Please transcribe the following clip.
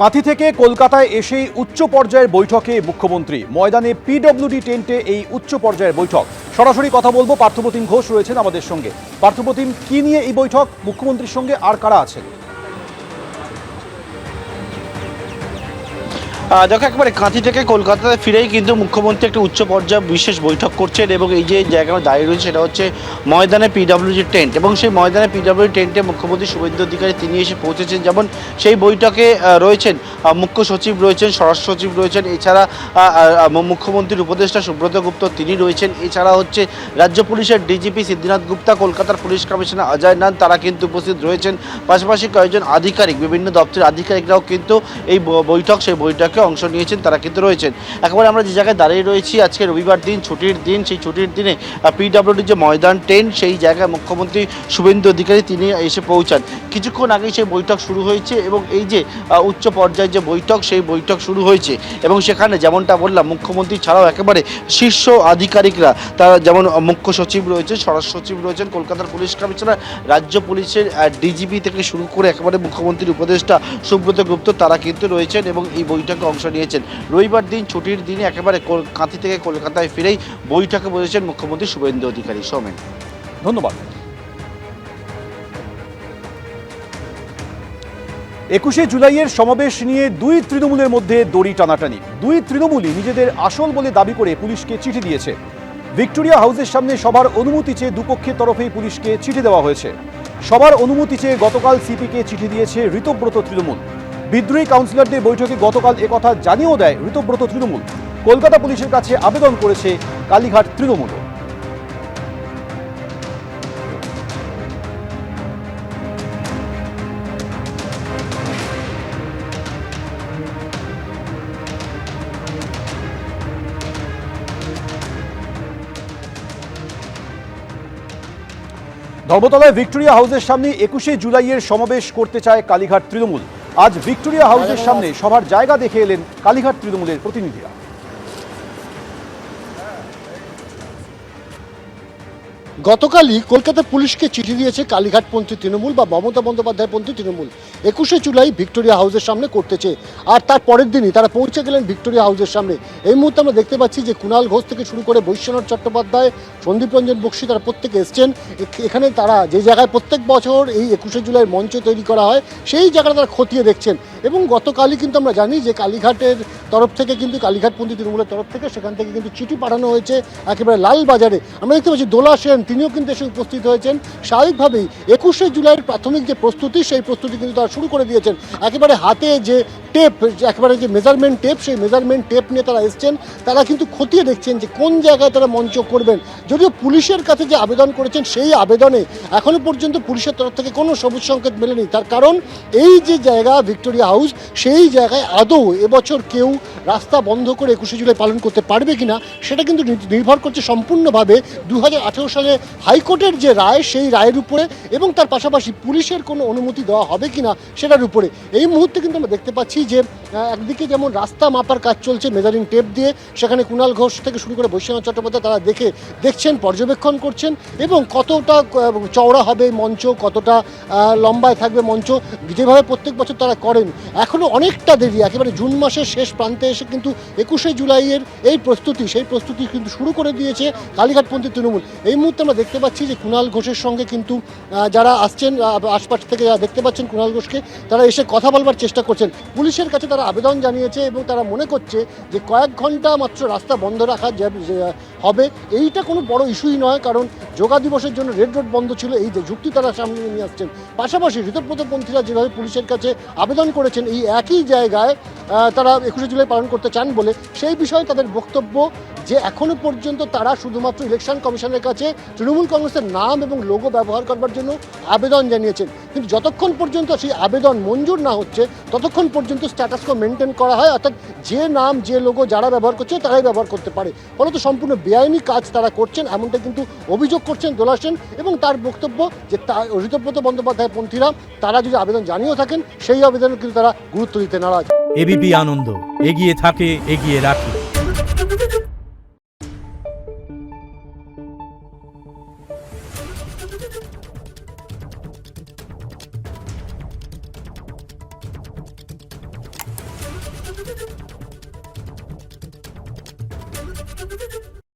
কাঁথি থেকে কলকাতায় এসেই উচ্চ পর্যায়ের বৈঠকে মুখ্যমন্ত্রী। ময়দানে পিডব্লিউডি টেন্টে এই উচ্চ পর্যায়ের বৈঠক। সরাসরি কথা বলবো, পার্থপ্রতিম ঘোষ রয়েছেন আমাদের সঙ্গে। পার্থপ্রতিম, কি নিয়ে এই বৈঠক মুখ্যমন্ত্রীর সঙ্গে, আর কারা আছেন? দেখো, একেবারে কাঁথি থেকে কলকাতায় ফিরেই কিন্তু মুখ্যমন্ত্রী একটা উচ্চ পর্যায়ে বিশেষ বৈঠক করছেন এবং এই যে জায়গায় দাঁড়িয়ে রয়েছে সেটা হচ্ছে ময়দানে পিডব্লিউডি টেন্ট। এবং সেই ময়দানে পিডব্লিউডি টেন্টে মুখ্যমন্ত্রী শুভেন্দু অধিকারী তিনি এসে পৌঁছেছেন। যেমন সেই বৈঠকে রয়েছেন মুখ্য সচিব রয়েছেন, স্বরাষ্ট্র সচিব রয়েছেন, এছাড়া মুখ্যমন্ত্রীর উপদেষ্টা সুব্রত গুপ্ত তিনি রয়েছেন, এছাড়া হচ্ছে রাজ্য পুলিশের ডিজিপি সিদ্ধিনাথ গুপ্তা, কলকাতার পুলিশ কমিশনার অজয় নাথ তারা কিন্তু উপস্থিত রয়েছেন। পাশাপাশি কয়েকজন আধিকারিক, বিভিন্ন দপ্তরের আধিকারিকরাও কিন্তু এই সেই বৈঠকে অংশ নিয়েছেন, তারা কিন্তু রয়েছেন। একেবারে আমরা যে জায়গায় দাঁড়িয়ে রয়েছি, আজকে রবিবার দিন, ছুটির দিন, সেই ছুটির দিনে পিডব্লিউডি যে ময়দান টেন্ট সেই জায়গায় মুখ্যমন্ত্রী শুভেন্দু অধিকারী তিনি এসে পৌঁছান। কিছুক্ষণ আগেই সেই বৈঠক শুরু হয়েছে এবং এই যে উচ্চ পর্যায়ের যে বৈঠক সেই বৈঠক শুরু হয়েছে এবং সেখানে যেমনটা বললাম মুখ্যমন্ত্রী ছাড়াও একেবারে শীর্ষ আধিকারিকরা, তারা যেমন মুখ্য সচিব রয়েছেন, স্বরাষ্ট্র সচিব রয়েছেন, কলকাতার পুলিশ কমিশনার, রাজ্য পুলিশের ডিজিপি থেকে শুরু করে একেবারে মুখ্যমন্ত্রীর উপদেষ্টা সুব্রত গুপ্ত তারা কিন্তু রয়েছেন এবং এই বৈঠকে অংশ নিয়েছেন। রবিবার দিন, ছুটির দিনে একেবারে কাঁথি থেকে কলকাতায় ফিরেই বৈঠকে বসেছেন মুখ্যমন্ত্রী শুভেন্দু অধিকারী। সৌমেন, ধন্যবাদ। 21শে জুলাইয়ের সমাবেশ নিয়ে দুই তৃণমূলের মধ্যে দড়ি টানাটানি। দুই তৃণমূলই নিজেদের আসল বলে দাবি করে পুলিশকে চিঠি দিয়েছে। ভিক্টোরিয়া হাউসের সামনে সবার অনুমতি চেয়ে দুপক্ষের তরফেই পুলিশকে চিঠি দেওয়া হয়েছে। সবার অনুমতি চেয়ে গতকাল সিপিকে চিঠি দিয়েছে ঋতব্রত তৃণমূল। বিদ্রোহী কাউন্সিলরদের বৈঠকে গতকাল একথা জানিয়েও দেয় ঋতব্রত তৃণমূল। কলকাতা পুলিশের কাছে আবেদন করেছে কালীঘাট তৃণমূল। ধর্মতলায় ভিক্টোরিয়া হাউসের সামনে 21শে জুলাইয়ের সমাবেশ করতে চায় কালীঘাট তৃণমূল। আজ ভিক্টোরিয়া হাউসের সামনে সভার জায়গা দেখে এলেন কালীঘাট তৃণমূলের প্রতিনিধিরা। গতকালই কলকাতা পুলিশকে চিঠি দিয়েছে কালীঘাটপন্থী তৃণমূল বা মমতা বন্দ্যোপাধ্যায়পন্থী তৃণমূল। 21শে জুলাই ভিক্টোরিয়া হাউসের সামনে করতেছে, আর তার পরের দিনই তারা পৌঁছে গেলেন ভিক্টোরিয়া হাউসের সামনে। এই মুহূর্তে আমরা দেখতে পাচ্ছি যে কুণাল ঘোষ থেকে শুরু করে বৈশ্বনাথ চট্টোপাধ্যায়, সন্দীপ রঞ্জন বক্সী তারা প্রত্যেকে এসছেন এখানে। তারা যে জায়গায় প্রত্যেক বছর এই 21শে জুলাইয়ের মঞ্চ তৈরি করা হয় সেই জায়গাটা তারা খতিয়ে দেখছেন। এবং গতকালই কিন্তু আমরা জানি যে কালীঘাটের তরফ থেকে কিন্তু কালীঘাটপন্থী তৃণমূলের তরফ থেকে সেখান থেকে কিন্তু চিঠি পাঠানো হয়েছে একেবারে লালবাজারে। আমরা দেখতে পাচ্ছি দোলা সেন তিনিও কিন্তু এসে উপস্থিত হয়েছেন। স্বাভাবিকভাবেই 21শে জুলাইয়ের প্রাথমিক যে প্রস্তুতি সেই প্রস্তুতি কিন্তু তারা শুরু করে দিয়েছেন। একেবারে হাতে যে টেপ, একেবারে যে মেজারমেন্ট টেপ, সেই মেজারমেন্ট টেপ নিয়ে তারা এসছেন। তারা কিন্তু খতিয়ে দেখছেন যে কোন জায়গায় তারা মঞ্চ করবেন। যদিও পুলিশের কাছে যে আবেদন করেছেন সেই আবেদনে এখনও পর্যন্ত পুলিশের তরফ থেকে কোনো সবুজ সংকেত মেলেনি। তার কারণ এই যে জায়গা ভিক্টোরিয়া হাউস, সেই জায়গায় আদৌ এবছর কেউ রাস্তা বন্ধ করে 21শে জুলাই পালন করতে পারবে কিনা সেটা কিন্তু নির্ভর করছে সম্পূর্ণভাবে 2018 সালে হাইকোর্টের যে রায় সেই রায়ের উপরে এবং তার পাশাপাশি পুলিশের কোনো অনুমতি দেওয়া হবে কিনা সেটার উপরে। এই মুহূর্তে কিন্তু আমরা দেখতে পাচ্ছি যে একদিকে যেমন রাস্তা মাপার কাজ চলছে মেজারিং টেপ দিয়ে, সেখানে কুণাল ঘোষ থেকে শুরু করে বৈশ্বনাথ চট্টোপাধ্যায় তারা দেখছেন, পর্যবেক্ষণ করছেন এবং কতটা চওড়া হবে মঞ্চ, কতটা লম্বায় থাকবে মঞ্চ, যেভাবে প্রত্যেক বছর তারা করেন। এখনও অনেকটা দেরি, একেবারে জুন মাসের শেষ প্রান্তে এসে কিন্তু 21শে জুলাইয়ের সেই প্রস্তুতি কিন্তু শুরু করে দিয়েছে কালীঘাটপন্থী তৃণমূল। এই মুহূর্তে আমরা দেখতে পাচ্ছি যে কুণাল ঘোষের সঙ্গে কিন্তু যারা আসছেন আশপাশ থেকে যারা দেখতে পাচ্ছেন কুণাল ঘোষকে, তারা এসে কথা বলবার চেষ্টা করছেন। পুলিশের কাছে তারা আবেদন জানিয়েছে এবং তারা মনে করছে যে কয়েক ঘন্টা মাত্র রাস্তা বন্ধ রাখা হবে, এইটা কোনো বড় ইস্যুই নয়। কারণ যোগা দিবসের জন্য রেড রোড বন্ধ ছিল, এই যে যুক্তি তারা সামনে নিয়ে আসছেন। পাশাপাশি ঋতব্রতপন্থীরা যেভাবে পুলিশের কাছে আবেদন করেছেন এই একই জায়গায় তারা 21শে জুলাই পালন করতে চান বলে, সেই বিষয়ে তাদের বক্তব্য যে এখনও পর্যন্ত তারা শুধুমাত্র ইলেকশন কমিশনের কাছে তৃণমূল কংগ্রেসের নাম এবং লোগো ব্যবহার করবার জন্য আবেদন জানিয়েছেন। কিন্তু যতক্ষণ পর্যন্ত সেই আবেদন মঞ্জুর না হচ্ছে ততক্ষণ পর্যন্ত স্ট্যাটাস কো মেনটেন করা হয়, অর্থাৎ যে নাম যে লোগো যারা ব্যবহার করছে তারাই ব্যবহার করতে পারে। ফলত সম্পূর্ণ বেআইনি কাজ তারা করছেন এমনটা কিন্তু অভিযোগ করছেন দোলা সেন এবং তার বক্তব্য যে ঋতব্রত বন্দ্যোপাধ্যায় পন্থীরা তারা যদি আবেদন জানিয়েও থাকেন সেই আবেদনে কিন্তু তারা গুরুত্ব দিতে নারাজ। এবিপি আনন্দ এগিয়ে থাকে, এগিয়ে রাখে।